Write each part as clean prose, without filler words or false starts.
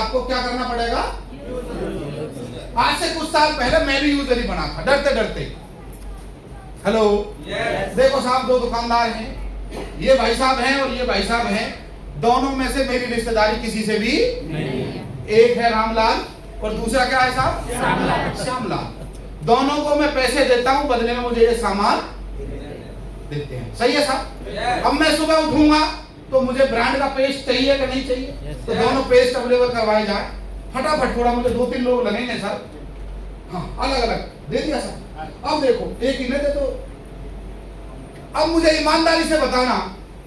आपको क्या करना पड़ेगा। आज से कुछ साल पहले मैं भी यूजर ही बना था, डरते डरते। हेलो, देखो साहब, दो दुकानदार हैं, ये भाई साहब हैं और ये भाई साहब हैं। दोनों में से मेरी रिश्तेदारी किसी से भी नहीं। एक है रामलाल और दूसरा क्या है साहब, श्यामलाल। दोनों को मैं पैसे देता हूं, बदले में मुझे ये सामान देते हैं। सही है साहब। अब मैं सुबह उठूंगा तो मुझे ब्रांड का पेस्ट चाहिए कि नहीं चाहिए, तो दोनों पेस्ट अवेलेबल करवाए जाए फटाफट। थोड़ा मुझे 2-3 लोग लगेंगे सर, हाँ अलग अलग दे दिया सर। अब देखो, एक ही में दे दो। अब मुझे ईमानदारी से बताना,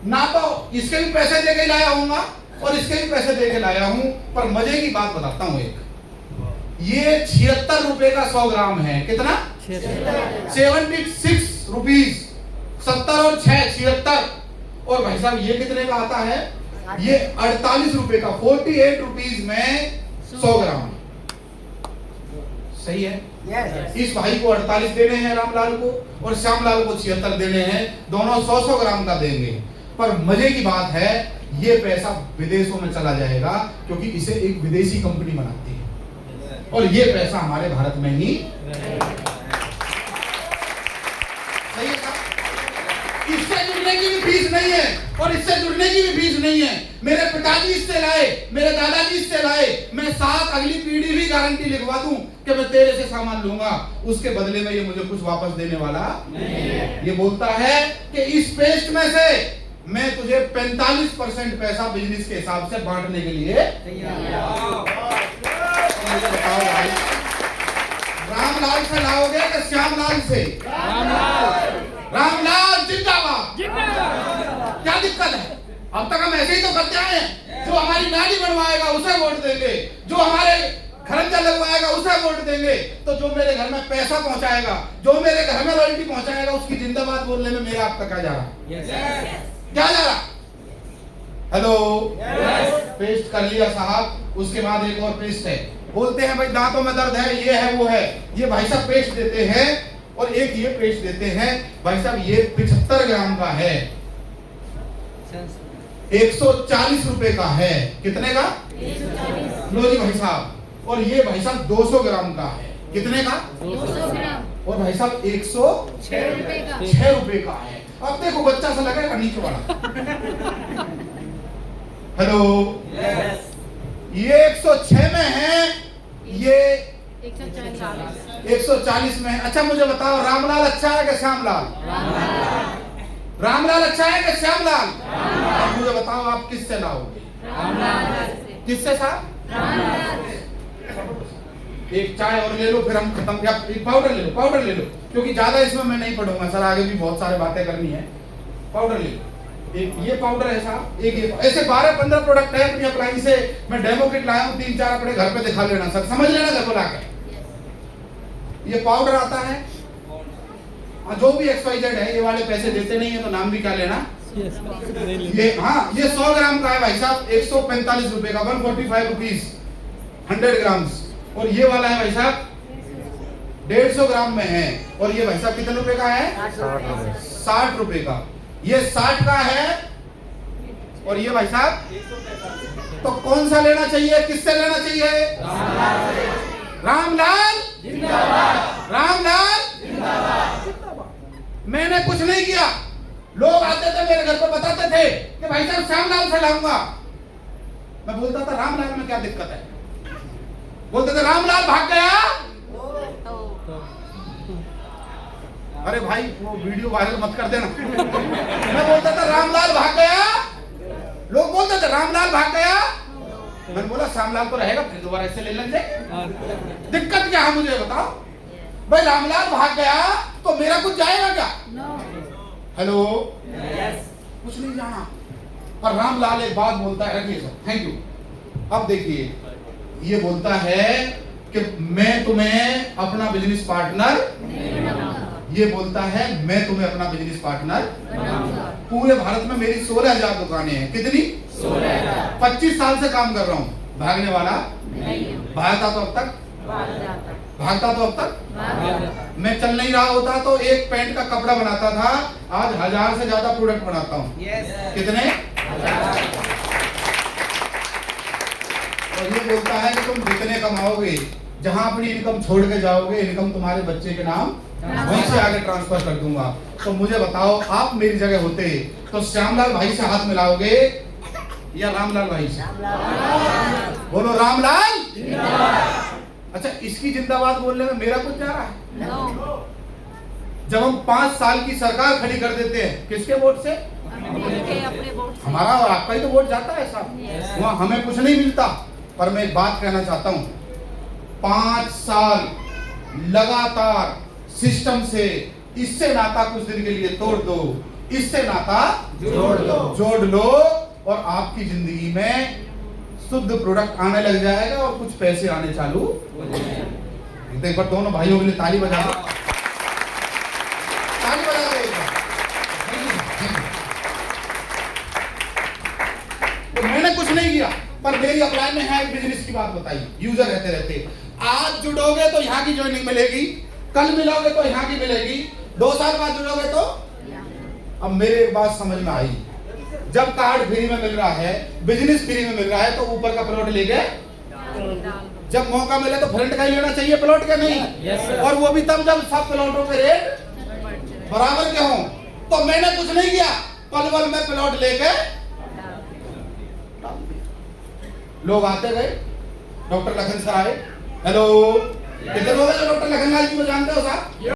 ना तो इसके भी पैसे दे के लाया हूँगा और इसके भी पैसे दे के लाया हूँ, पर मजे की बात बताता हूँ एक। ये 76 रुपए का 100 ग्राम है। कितना? 76 रुपीज। 70 और 6 76। और भाई साहब ये कितने का आता है? ये 48 रुपए का, 48 रुपीज में 100 ग्राम। सही है। इस भाई को 48 देने हैं रामलाल को, और श्यामलाल को 76 देने हैं। दोनों 100-100 ग्राम का देंगे। पर मजे की बात है, ये पैसा विदेशों में चला जाएगा, क्योंकि इसे एक विदेशी कंपनी बनाती है और ये पैसा हमारे भारत में ही। सही है साहब। इससे जुड़ने की भी फीस नहीं है और इससे जुड़ने की भी फीस नहीं है। मेरे पिताजी इससे लाए, मेरे दादाजी इससे लाए। मैं 7 अगली पीढ़ी भी गारंटी लिखवा दूं कि मैं तेरे से सामान लूंगा, उसके बदले में ये मुझे कुछ वापस देने वाला नहीं है। ये बोलता है कि इस पेस्ट में से मैं तुझे 45% पैसा बिजनेस के हिसाब से बांटने के लिए बताओ भाई, रामलाल से लाओगे कि श्यामलाल से? रामलाल जिंदाबाद। क्या दिक्कत है? अब तक हम ऐसे ही तो करते आए हैं। जो हमारी नाली बनवाएगा उसे वोट देंगे, जो हमारे खरंजा लगवाएगा उसे वोट देंगे। तो जो मेरे घर में पैसा पहुंचाएगा, जो मेरे घर में रॉयल्टी पहुंचाएगा, उसकी जिंदाबाद बोलने में मेरा आपका क्या जा रहा? क्या जा रहा? हेलो, पेस्ट कर लिया साहब। उसके बाद एक और पेस्ट है, बोलते हैं भाई दांतों में दर्द है, ये है वो है। ये भाई साहब पेस्ट देते हैं और एक ये पेस्ट देते हैं। भाई साहब ये 75 ग्राम का है, 140 रुपए का है। कितने का? 140। लो जी भाई साहब। और ये भाई साहब 200 ग्राम का है। कितने का? 200 ग्राम। और भाई साहब 106 रुपए का है। अब देखो बच्चा सा लगेगा नीचे वाला। हेलो, ये 106 में है, ये 140 में है। अच्छा मुझे बताओ, रामलाल अच्छा है कि श्यामलाल? रामलाल अच्छा है कि श्यामलाल? अब मुझे बताओ आप किससे लाओगे? किससे साहब? एक चाय और ले लो, फिर हम खत्म। या पाउडर ले लो, पाउडर ले लो, क्योंकि ज्यादा इसमें मैं नहीं पढ़ूंगा सर, आगे भी बहुत सारे बातें करनी है। पाउडर ले लो। एक ये पाउडर है साहब, एक ये, ऐसे 12-15 प्रोडक्ट है अपनी अप्लायंस से। मैं डेमो किट लाया हूँ, 3-4 अपने घर पे दिखा लेना सर, समझ लेना घर को लाकर। ये पाउडर आता है, जो भी XYZ है, ये वाले पैसे देते नहीं है तो नाम भी क्या लेना। ये हाँ, ये 100 ग्राम का है भाई साहब, 145 रुपए का, 145 रुपीज 100 ग्राम। और ये वाला है भाई साहब 150 ग्राम में है। और ये भाई साहब कितने रुपए का है? 60 रुपए का। ये 60 का है। और ये भाई साहब, तो कौन सा लेना चाहिए? किससे लेना चाहिए? रामलाल जिंदाबाद। रामलाल जिंदाबाद। मैंने कुछ नहीं किया। लोग आते थे मेरे घर पर, बताते थे कि भाई साहब श्यामलाल से लाऊंगा। मैं बोलता था रामलाल में क्या दिक्कत है? बोलते थे रामलाल भाग गया। अरे भाई वो वीडियो वायरल मत कर देना। मैं बोलता था रामलाल भाग गया, लोग बोलते थे रामलाल भाग गया। मैंने बोला श्यामलाल तो रहेगा, फिर दोबारा ऐसे ले लेंगे। दिक्कत क्या है मुझे बताओ भाई? रामलाल भाग गया तो मेरा कुछ जाएगा क्या? हेलो, कुछ नहीं जाना। और रामलाल एक बात बोलता है, रखिए सर, थैंक यू। अब देखिए, ये बोलता है कि मैं तुम्हें अपना बिजनेस पार्टनर, ये बोलता है मैं तुम्हें अपना बिजनेस पार्टनर। पूरे भारत में मेरी 16,000 दुकानें हैं। कितनी? 16,000। 25 साल से काम कर रहा हूँ। भागने वाला नहीं। भागता तो अब तक, भागता तो अब तक। मैं चल नहीं रहा होता तो एक पैंट का कपड़ा बनाता था, आज 1000 से ज्यादा प्रोडक्ट बनाता हूँ। कितने? और ये बोलता है कि तुम जितने कमाओगे, जहां अपनी इनकम छोड़ के जाओगे, इनकम तुम्हारे बच्चे के नाम वहीं से आगे ट्रांसफर कर दूंगा। तो मुझे बताओ, आप मेरी जगह होते तो श्यामलाल भाई से हाथ मिलाओगे या रामलाल भाई से? बोलो रामलाल। अच्छा, इसकी जिंदाबाद बोलने में मेरा कुछ जा रहा है? जब हम 5 साल की सरकार खड़ी कर देते हैं, किसके वोट से? अपने वोट से। हमारा और आपका ही तो वोट जाता है साहब, वहाँ हमें कुछ नहीं मिलता। पर मैं एक बात कहना चाहता हूँ, 5 साल लगातार सिस्टम से, इससे नाता कुछ दिन के लिए तोड़ दो, इससे नाता जोड़ लो और आपकी जिंदगी में शुद्ध प्रोडक्ट आने लग जाएगा और कुछ पैसे आने चालू हो जाएंगे। एक बार दोनों भाइयों के लिए ताली बजा दो, ताली बजा दो एक बार। तो मैंने कुछ नहीं किया, पर मेरी अपलाइन में है एक बिजनेस की बात बताई। यूजर रहते रहते आज जुड़ोगे तो यहाँ की ज्वाइनिंग मिलेगी, कल मिलोगे तो यहाँ की मिलेगी, 2 साल बाद जुड़ोगे तो। अब मेरे एक बात समझ में आई, जब कार्ड फ्री में मिल रहा है, बिजनेस फ्री में मिल रहा है, तो ऊपर का प्लॉट लेके जब मौका मिले तो फ्रंट का ही लेना चाहिए, प्लॉट का नहीं। और वो भी तब जब सब प्लॉटों के रेट बराबर के हों। तो मैंने कुछ नहीं किया, पलवल में प्लॉट लेके लोग आते गए। डॉक्टर लखन सर आए, हेलो, कितने लोग हैं जो डॉक्टर लखन लाल जी को जानते हो साहब?